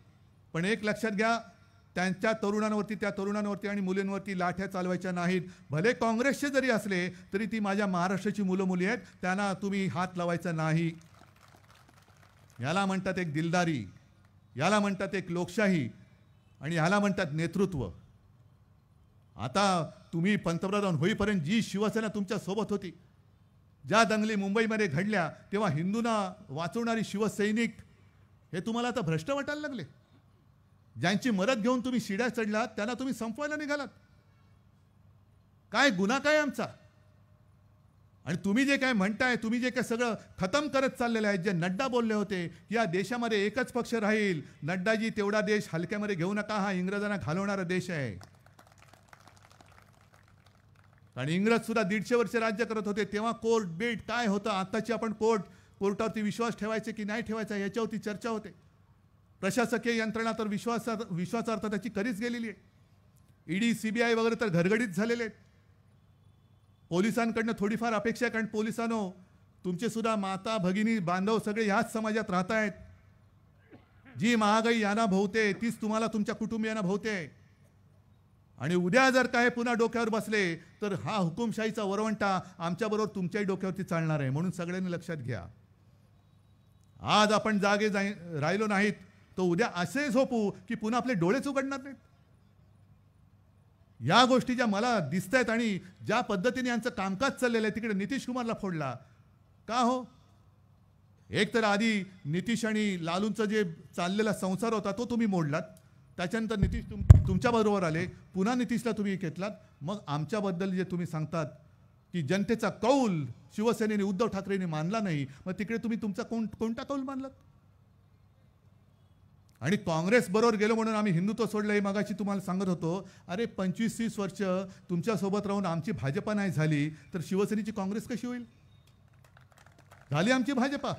पण एक लक्षात घ्या, त्यांच्या त्या तरुणांवरती आणि मुलींवरती लाठ्या चालवायच्या नाहीत. भले काँग्रेसचे जरी असले तरी ती माझ्या महाराष्ट्राची मुलं मुली आहेत, त्यांना तुम्ही हात लावायचा नाही. याला म्हणतात एक दिलदारी, याला म्हणतात एक लोकशाही आणि ह्याला म्हणतात नेतृत्व. आता तुम्ही पंतप्रधान होईपर्यंत जी शिवसेना तुमच्या सोबत होती, ज्या दंगली मुंबईमध्ये घडल्या तेव्हा हिंदूंना वाचवणारी शिवसैनिक, हे तुम्हाला आता भ्रष्ट वाटायला लागले. ज्यांची मदत घेऊन तुम्ही शिड्या चढलात त्यांना तुम्ही संपवायला निघालात. काय गुन्हा काय आमचा? आणि तुम्ही जे काय म्हणताय, तुम्ही जे काय सगळं खतम करत चाललेलं आहे. जे नड्डा बोलले होते की या देशामध्ये एकच पक्ष राहील, नड्डाजी तेवढा देश हलक्यामध्ये घेऊ नका, हा इंग्रजांना घालवणारा देश आहे. आणि इंग्रज सुद्धा 150 वर्ष राज्य करत होते, तेव्हा कोर्ट बेट काय होतं. आताची आपण कोर्टावरती विश्वास ठेवायचे की नाही ठेवायचा याच्यावरती चर्चा होते. प्रशासकीय यंत्रणा तर विश्वासार्थ त्याची कधीच गेलेली आहे. ईडी सीबीआय वगैरे तर घरगडीत झालेले आहेत. पोलिसांकडनं थोडीफार अपेक्षा आहे, कारण पोलिसांनो तुमचे सुद्धा माता भगिनी बांधव सगळे ह्याच समाजात राहत आहेत. जी महागाई यांना भोवते तीच तुम्हाला तुमच्या कुटुंबियांना भोवते. आणि उद्या जर काय पुन्हा डोक्यावर बसले तर हा हुकुमशाहीचा वरवंटा आमच्याबरोबर तुमच्याही डोक्यावरती चालणार आहे. म्हणून सगळ्यांनी लक्षात घ्या, आज आपण जागे राहिलो नाहीत तर उद्या असे झोपू की पुन्हा आपले डोळेच उघडणार नाहीत. या गोष्टी ज्या मला दिसत आहेत आणि ज्या पद्धतीने यांचं कामकाज चाललेलं आहे, तिकडे नितीश कुमारला फोडला का हो? एक तर आधी नितीश आणि लालूंचा जे चाललेला संसार होता तो तुम्ही मोडलात, त्याच्यानंतर नितीश तुमच्याबरोबर आले, पुन्हा नितीशला तुम्ही घेतलात. मग आमच्याबद्दल जे तुम्ही सांगतात की जनतेचा कौल शिवसेनेने उद्धव ठाकरेंनी मानला नाही, मग तिकडे तुम्ही तुमचा कोणता कौल मानलात? आणि काँग्रेस बरोबर गेलो म्हणून आम्ही हिंदुत्व सोडलं हे मगाशी तुम्हाला सांगत होतो. अरे 25-30 वर्ष तुमच्यासोबत राहून आमची भाजपा नाही झाली तर शिवसेनेची काँग्रेस कशी होईल? झाली आमची भाजपा.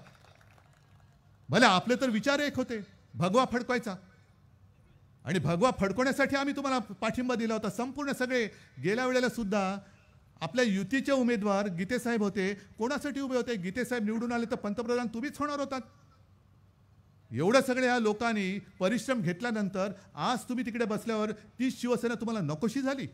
भले आपले तर विचार एक होते, भगवा फडकवायचा, आणि भगवा फडकवण्यासाठी आम्ही तुम्हाला पाठिंबा दिला होता. संपूर्ण सगळे गेल्या वेळेला सुद्धा आपल्या युतीचे उमेदवार गीतेसाहेब होते. कोणासाठी उभे होते? गीतेसाहेब निवडून आले तर पंतप्रधान तुम्हीच होणार होतात. एवढं सगळ्या लोकांनी परिश्रम घेतल्यानंतर आज तुम्ही तिकडे बसल्यावर ती शिवसेना तुम्हाला नकोशी झाली.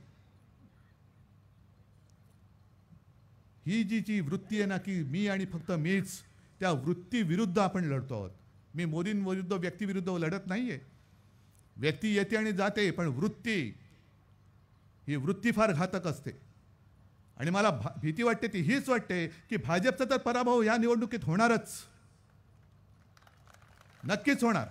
ही जी वृत्ती आहे ना की मी आणि फक्त मीच, त्या वृत्तीविरुद्ध आपण लढतो आहोत. मी मोदींविरुद्ध व्यक्तीविरुद्ध लढत नाहीये. व्यक्ती येते आणि जाते, पण ही वृत्ती फार घातक असते. आणि मला भीती वाटते ती हीच वाटते की भाजपचा तर पराभव या निवडणुकीत होणारच, नक्कीच होणार.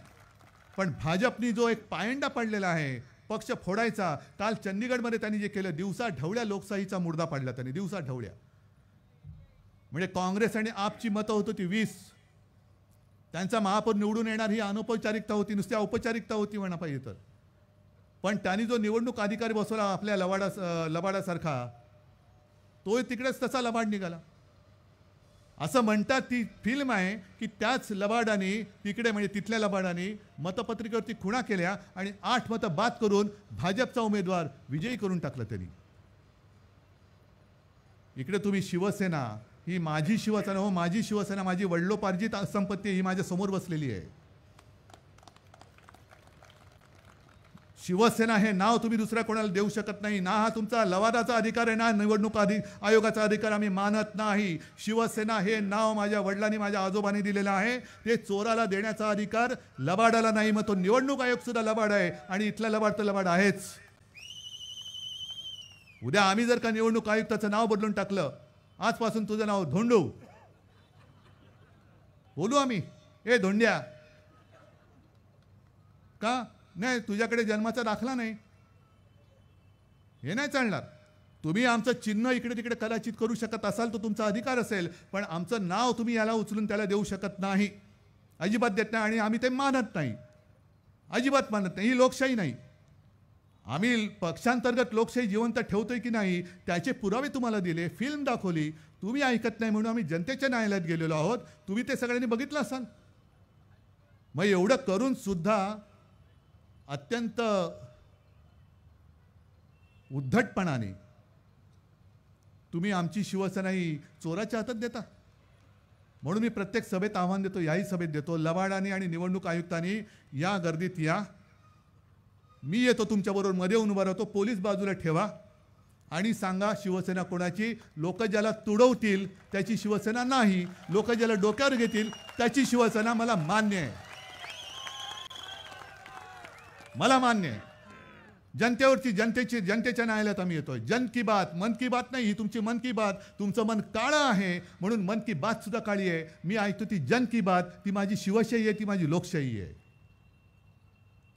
पण भाजपनी जो एक पायंडा पडलेला आहे पक्ष फोडायचा, काल चंदीगडमध्ये त्यांनी जे केलं, दिवसा ढवळ्या लोकशाहीचा मुर्दा पाडला त्यांनी, दिवसा ढवळ्या. म्हणजे काँग्रेस आणि आपची मतं होती ती 20, त्यांचा महापौर निवडून येणार ही अनौपचारिकता होती, नुसती औपचारिकता होती म्हणा पाहिजे तर. पण त्यांनी जो निवडणूक अधिकारी बसवला आपल्या लबाडासारखा, तो तिकडेच तसा लबाड निघाला. असं म्हणतात ती फिल्म आहे की त्याच लबाडाने तिकडे, म्हणजे तिथल्या लबाडाने मतपत्रिकेवरती खुणा केल्या आणि 8 मतं बाद करून भाजपचा उमेदवार विजयी करून टाकलं त्यांनी. इकडे तुम्ही शिवसेना, ही माझी शिवसेना हो, माझी शिवसेना, माझी वडिलोपार्जित संपत्ती ही माझ्या समोर बसलेली आहे. शिवसेना हे नाव तुम्ही दुसऱ्या कोणाला देऊ शकत नाही. ना हा तुमचा लवादाचा अधिकार आहे, ना निवडणूक आयोगाचा अधिकार आम्ही मानत नाही. शिवसेना हे नाव माझ्या वडिलांनी, माझ्या आजोबांनी दिलेलं आहे. ते चोराला देण्याचा अधिकार लबाडाला नाही. मग तो निवडणूक आयोग सुद्धा लबाड आहे आणि इथला लबाड तर लबाड आहेच. उद्या आम्ही जर का निवडणूक आयुक्ताचं नाव बदलून टाकलं, आजपासून तुझं नाव धोंडू, बोलू आम्ही ए धोंड्या का? नाही, तुझ्याकडे जन्माचा दाखला नाही, हे नाही चालणार. तुम्ही आमचं चिन्ह इकडे तिकडे कदाचित करू शकत असाल तर तुमचा अधिकार असेल, पण आमचं नाव तुम्ही याला उचलून त्याला देऊ शकत नाही, अजिबात देत नाही. आणि आम्ही ते मानत नाही, अजिबात मानत नाही. ही लोकशाही नाही. आम्ही पक्षांतर्गत लोकशाही जिवंत ठेवतोय की नाही त्याचे पुरावे तुम्हाला दिले, फिल्म दाखवली, तुम्ही ऐकत नाही म्हणून आम्ही जनतेच्या न्यायालयात गेलेलो आहोत. तुम्ही ते सगळ्यांनी बघितलं असाल. मग एवढं करून सुद्धा अत्यंत उद्धटपणाने तुम्ही आमची शिवसेना ही चोराच्या हातात देता. म्हणून मी प्रत्येक सभेत आव्हान देतो, याही सभेत देतो, लबाडाने आणि निवडणूक आयुक्तांनी या गर्दीत या. मी येतो तुमच्याबरोबर, मध्ये उभा राहतो, पोलीस बाजूला ठेवा आणि सांगा शिवसेना कोणाची. लोक ज्याला तुडवतील त्याची शिवसेना नाही, लोक ज्याला डोक्यावर घेतील त्याची शिवसेना मला मान्य आहे, मला मान्य आहे. जनतेवरची, जनतेच्या न्यायालयात आम्ही येतोय. जन की बात, मन की बात नाही, ही तुमची मन की बात. तुमचं मन काळं आहे म्हणून मन की बात सुद्धा काळी आहे. मी ऐकतो ती जन की बात, ती माझी शिवशाही आहे, ती माझी लोकशाही आहे.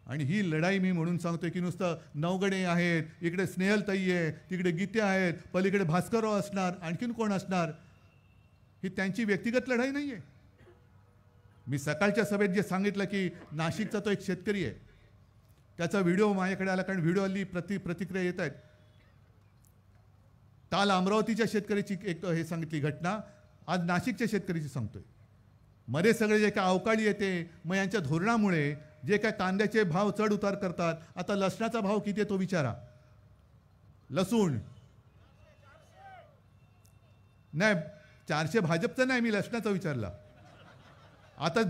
आणि ही लढाई मी म्हणून सांगतोय की नुसतं नवगणे आहेत, इकडे स्नेहलताई आहे, तिकडे गीते आहेत, पलीकडे भास्करराव असणार, आणखीन कोण असणार, ही त्यांची व्यक्तिगत लढाई नाही आहे. मी सकाळच्या सभेत जे सांगितलं की नाशिकचा तो एक शेतकरी आहे, त्याचा व्हिडिओ माझ्याकडे आला, कारण व्हिडिओ हल्ली प्रतिक्रिया येत आहेत. काल अमरावतीच्या शेतकऱ्याची एक हे सांगितली घटना, आज नाशिकच्या शेतकऱ्याची सांगतोय. मध्ये सगळे जे काय अवकाळी येते, मग यांच्या धोरणामुळे जे काय कांद्याचे भाव चढ उतार करतात. आता लसणाचा भाव किती आहे तो विचारा. लसूण नाही, 400 भाजपचा नाही, मी लसणाचा विचारला. आता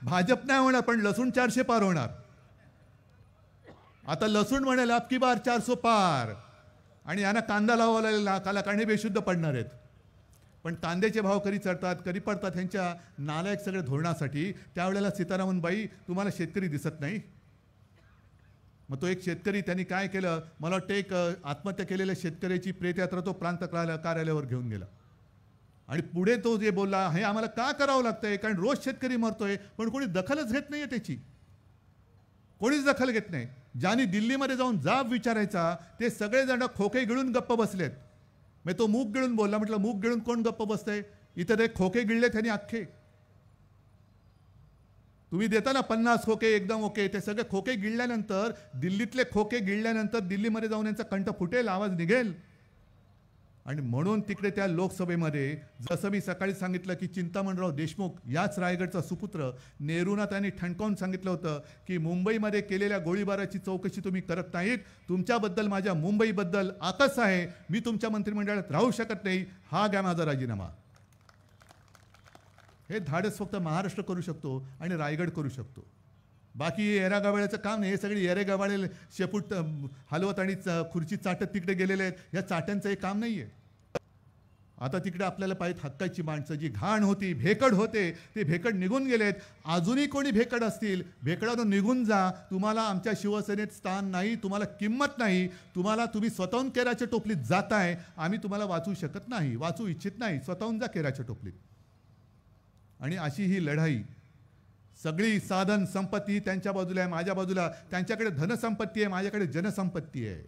भाजप नाही होणार, पण लसूण 400 पार होणार. आता लसूण म्हणाल अब की बार 400 पार, आणि यांना कांदा लावायला कारण हे बेशुद्ध पडणार आहेत. पण कांद्याचे भाव कधी चढतात कधी पडतात ह्यांच्या नालायक सगळ्या धोरणासाठी. त्यावेळेला सीतारामनबाई तुम्हाला शेतकरी दिसत नाही. मग तो एक शेतकरी त्यांनी काय केलं, मला वाटतं एक आत्महत्या केलेल्या शेतकऱ्याची प्रेतयात्रा तो प्रांत कार्यालयावर घेऊन गेला. आणि पुढे तो जे बोलला, हे आम्हाला का करावं लागतंय, कारण रोज शेतकरी मरतोय, पण कोणी दखलच घेत नाहीये त्याची. कोणीच दखल घेत नाही. ज्यांनी दिल्लीमध्ये जाऊन जाब विचारायचा ते सगळेजण खोके गिळून गप्प बसलेत. मग तो मूग गिळून बोलला. म्हटलं मूग गिळून कोण गप्प बसतंय? इतर एक खोके गिळले त्यांनी अख्खे. तुम्ही देता ना 50 खोके एकदम ओके, ते सगळे खोके गिळल्यानंतर, दिल्लीतले खोके गिळल्यानंतर दिल्लीमध्ये जाऊन यांचा कंठ फुटेल, आवाज निघेल. आणि म्हणून तिकडे त्या लोकसभेमध्ये जसं मी सकाळी सांगितलं की चिंतामणराव देशमुख याच रायगडचा सुपुत्र, नेहरूंना त्यांनी ठणकावून सांगितलं होतं की मुंबईमध्ये केलेल्या गोळीबाराची चौकशी तुम्ही करत नाहीत, तुमच्याबद्दल माझ्या मुंबईबद्दल आकस आहे, मी तुमच्या मंत्रिमंडळात राहू शकत नाही, हा घ्या माझा राजीनामा. हे धाडस फक्त महाराष्ट्र करू शकतो आणि रायगड करू शकतो. बाकी येऱ्या गवाळ्याचं काम नाही. हे सगळे येरे गवाळे शेपूट हलवत आणि खुर्ची चाटत तिकडे गेलेले आहेत. या चाट्यांचं हे काम नाही आहे. आता तिकडे आपल्याला पाहिजे हक्काची माणसं. जी घाण होती, भेकड होते, ते भेकड निघून गेलेत. अजूनही कोणी भेकड असतील, भेकडातून निघून जा. तुम्हाला आमच्या शिवसेनेत स्थान नाही, तुम्हाला किंमत नाही. तुम्ही स्वतःहून केराच्या टोपलीत जाताय, आम्ही तुम्हाला वाचू शकत नाही, वाचू इच्छित नाही. स्वतःहून जा केराच्या टोपलीत. आणि अशी ही लढाई, सगळी साधन संपत्ती त्यांच्या बाजूला आहे, माझ्या बाजूला. त्यांच्याकडे धनसंपत्ती आहे, माझ्याकडे जनसंपत्ती आहे.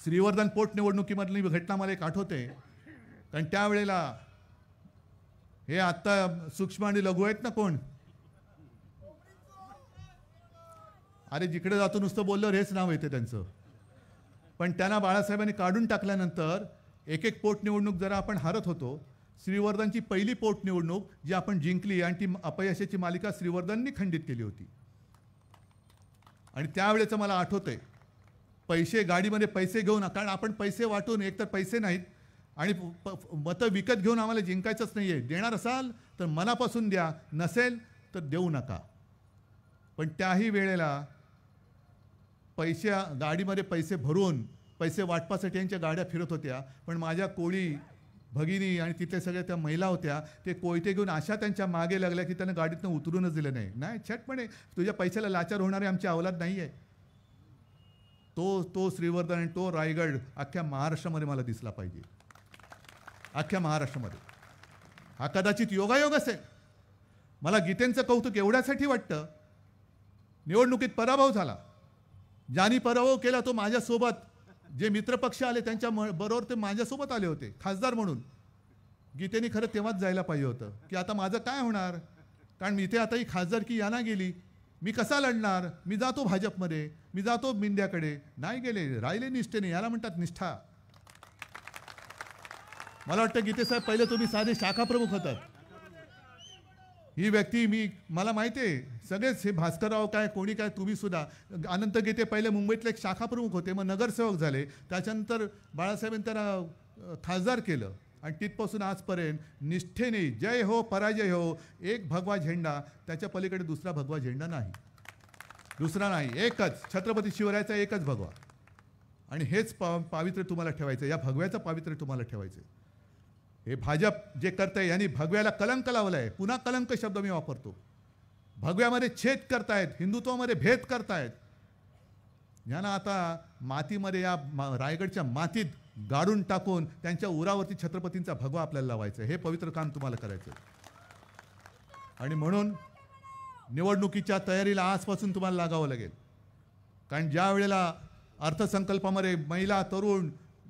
श्रीवर्धन पोटनिवडणुकीमधली घटना मला एक आठवते. कारण त्यावेळेला हे आत्ता सूक्ष्म आणि लघु आहेत ना कोण, अरे जिकडे जातो नुसतं बोलल्यावर हेच नाव येते त्यांचं. पण त्यांना बाळासाहेबांनी काढून टाकल्यानंतर एक एक पोटनिवडणूक जरा आपण हारत होतो. श्रीवर्धनची पहिली पोटनिवडणूक जी आपण जिंकली आणि ती अपयशाची मालिका श्रीवर्धननी खंडित केली होती. आणि त्यावेळेचं मला आठवतंय, पैसे गाडीमध्ये पैसे घेऊन, कारण आपण पैसे वाटून, एकतर पैसे नाहीत आणि मतं विकत घेऊन आम्हाला जिंकायचंच नाही आहे. देणार असाल तर मनापासून द्या, नसेल तर देऊ नका. पण त्याही वेळेला गाडीमध्ये पैसे भरून पैसे वाटपासाठी यांच्या गाड्या फिरत होत्या. पण माझ्या कोळी भगिनी आणि तिथे सगळ्या त्या महिला होत्या, ते कोयते घेऊन अशा त्यांच्या मागे लागल्या की त्यांना गाडीतनं उतरूनच दिलं नाही. नाही छटपणे, तुझ्या पैशाला लाचार होणारे आमची अवलाद नाही आहे. तो श्रीवर्धन आणि तो रायगड अख्ख्या महाराष्ट्रामध्ये मला दिसला पाहिजे, अख्ख्या महाराष्ट्रामध्ये. हा कदाचित योगायोग असेल. मला गीतेंचं कौतुक एवढ्यासाठी वाटतं, निवडणुकीत पराभव झाला. ज्यांनी पराभव केला तो माझ्यासोबत, जे मित्रपक्ष आले त्यांच्या बरोबर ते माझ्यासोबत आले होते खासदार म्हणून. गीतेने खरं तेव्हाच जायला पाहिजे होतं की आता माझं काय होणार, कारण मी इथे आता ही खासदारकी याना गेली, मी कसा लढणार, मी जातो भाजपमध्ये, मी जातो मिंद्याकडे. नाही गेले, राहिले निष्ठेने. याला म्हणतात निष्ठा. मला वाटतं गीतेसाहेब पहिले तुम्ही साधे शाखा प्रमुख होतात. ही व्यक्ती मला माहिती आहे, सगळेच हे भास्करराव काय, कोणी काय, तुम्ही सुद्धा. अनंत गीते पहिले मुंबईतले एक शाखा प्रमुख होते, मग नगरसेवक झाले. त्याच्यानंतर बाळासाहेबांनी त्यांना खासदार केलं आणि तिथपासून आजपर्यंत निष्ठेने जय हो पराजय हो, एक भगवा झेंडा, त्याच्या पलीकडे दुसरा भगवा झेंडा नाही, दुसरा नाही, एकच छत्रपती शिवरायाचा एकच भगवा. आणि हेच पावित्र्य तुम्हाला ठेवायचं, या भगव्याचं पावित्र्य तुम्हाला ठेवायचं. हे भाजप जे करतंय यांनी भगव्याला कलंक लावलाय. पुन्हा कलंक शब्द मी वापरतो. भगव्यामध्ये छेद करतायत, हिंदुत्वामध्ये भेद करतायत. यांना आता मातीमध्ये, या रायगडच्या मातीत गाडून टाकून त्यांच्या उरावरती छत्रपतींचा भगवा आपल्याला लावायचा. हे पवित्र काम तुम्हाला करायचं. आणि म्हणून निवडणुकीच्या तयारीला आजपासून तुम्हाला लागावं लागेल. कारण ज्या वेळेला अर्थसंकल्पामध्ये महिला, तरुण,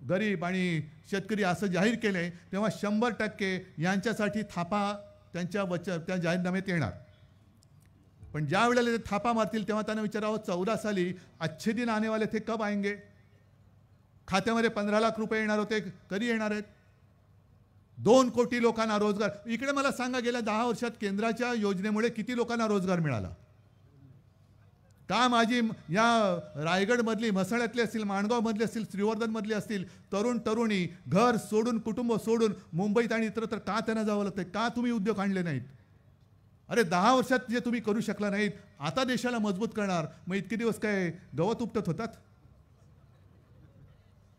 गरीब आणि शेतकरी असं जाहीर केले, तेव्हा 100% यांच्यासाठी थापा त्या जाहीरनाम्यात येणार. पण ज्या वेळेला ते थापा मारतील तेव्हा त्यांना विचारावं, 14 साली अच्छे दिन आने वाले थे, कब आएंगे? खात्यामध्ये 15 लाख रुपये येणार होते, कधी येणार आहेत? 2 कोटी लोकांना रोजगार. इकडे मला सांगा, गेल्या 10 वर्षात केंद्राच्या योजनेमुळे किती लोकांना रोजगार मिळाला? का माझी या रायगडमधली, म्हसळ्यातली असतील, माणगावमधली असतील, श्रीवर्धनमधली असतील तरुणी घर सोडून, कुटुंब सोडून मुंबईत आणि इतरत्र का त्यांना जावं लागतंय? का तुम्ही उद्योग आणले नाहीत? अरे 10 वर्षात जे तुम्ही करू शकला नाहीत, आता देशाला मजबूत करणार. मग इतके दिवस काय गवत उपटत होतात?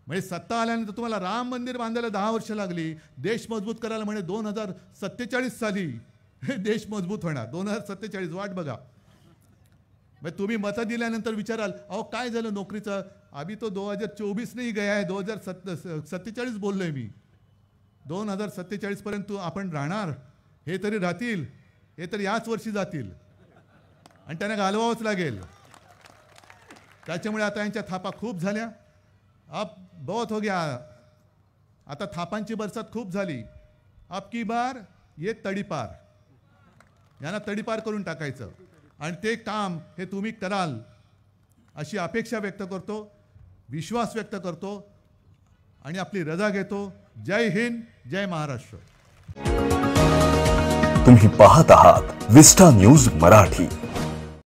म्हणजे सत्ता आल्यानंतर तुम्हाला राम मंदिर बांधायला 10 वर्ष लागली, देश मजबूत करायला म्हणे 2047 साली हे देश मजबूत होणार. 2047 वाट बघा. मग तुम्ही मतं दिल्यानंतर विचाराल अहो काय झालं नोकरीचं. अभी तो 2024 नाही गया है, 2047 बोललोय मी. 2047 पर्यंत आपण राहणार, हे तरी राहतील, हे तर याच वर्षी जातील आणि त्यांना घालवावंच लागेल. त्याच्यामुळे आता यांच्या थापा खूप झाल्या. अब बहुत हो गया. आता थापांची बरसात खूप झाली. अब की बार ये तडीपार, यांना तडीपार करून टाकायचं आणि ते काम हे तुम्ही कराल अशी अपेक्षा व्यक्त करतो, विश्वास व्यक्त करतो आणि आपली रजा घेतो. जय हिंद, जय महाराष्ट्र. तुम्ही पाहत आहात विस्टा न्यूज मराठी.